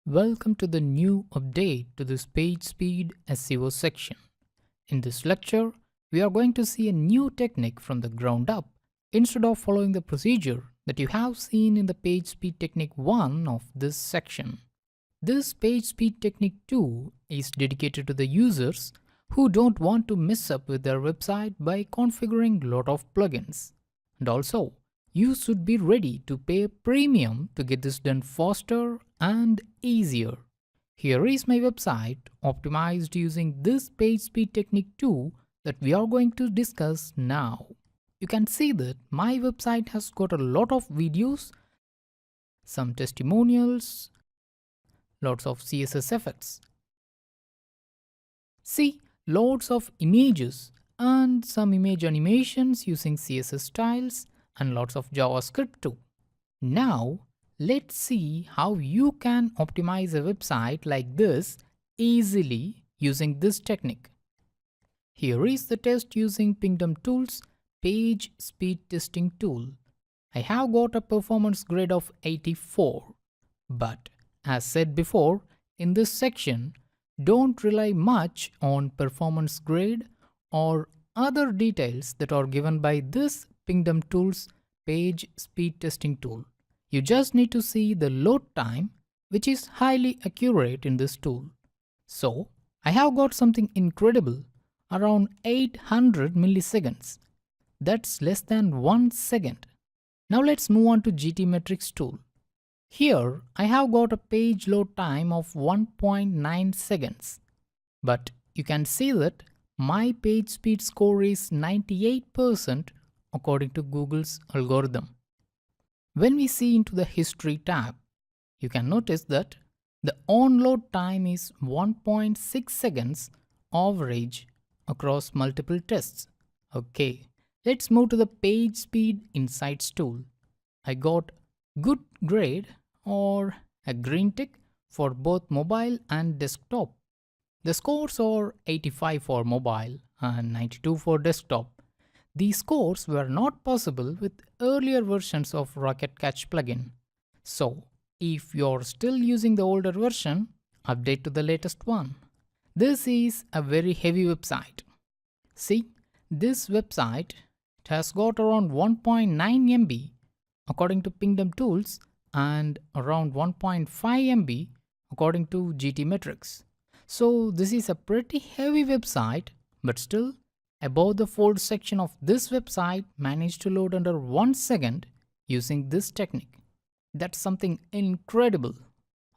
Welcome to the new update to this page speed SEO section. In this lecture, we are going to see a new technique from the ground up instead of following the procedure that you have seen in the page speed technique 1 of this section. This page speed technique 2 is dedicated to the users who don't want to mess up with their website by configuring a lot of plugins. And also, you should be ready to pay a premium to get this done faster and easier. Here is my website optimized using this page speed technique 2 that we are going to discuss now. You can see that my website has got a lot of videos, some testimonials, lots of CSS effects. See, lots of images and some image animations using CSS styles and lots of JavaScript too. Now, let's see how you can optimize a website like this easily using this technique. Here is the test using Pingdom Tools Page Speed Testing Tool. I have got a performance grade of 84. But as said before, in this section, don't rely much on performance grade or other details that are given by this Pingdom Tools Page Speed Testing Tool. You just need to see the load time, which is highly accurate in this tool. So, I have got something incredible, around 800 milliseconds. That's less than 1 second. Now let's move on to GTmetrix tool. Here, I have got a page load time of 1.9 seconds. But you can see that my page speed score is 98% according to Google's algorithm. When we see into the History tab, you can notice that the on-load time is 1.6 seconds average across multiple tests. Okay, let's move to the Page Speed Insights tool. I got good grade or a green tick for both mobile and desktop. The scores are 85 for mobile and 92 for desktop. These scores were not possible with earlier versions of Rocket Catch plugin. So, if you're still using the older version, update to the latest one. This is a very heavy website. See, this website has got around 1.9 MB according to Pingdom Tools and around 1.5 MB according to GTmetrix. So this is a pretty heavy website, but still, above the fold section of this website managed to load under 1 second using this technique. That's something incredible.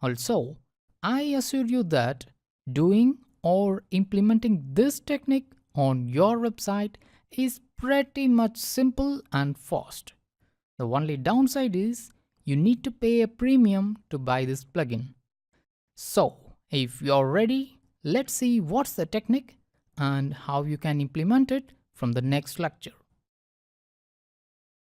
Also, I assure you that doing or implementing this technique on your website is pretty much simple and fast. The only downside is you need to pay a premium to buy this plugin. So, if you're ready, let's see what's the technique and how you can implement it from the next lecture.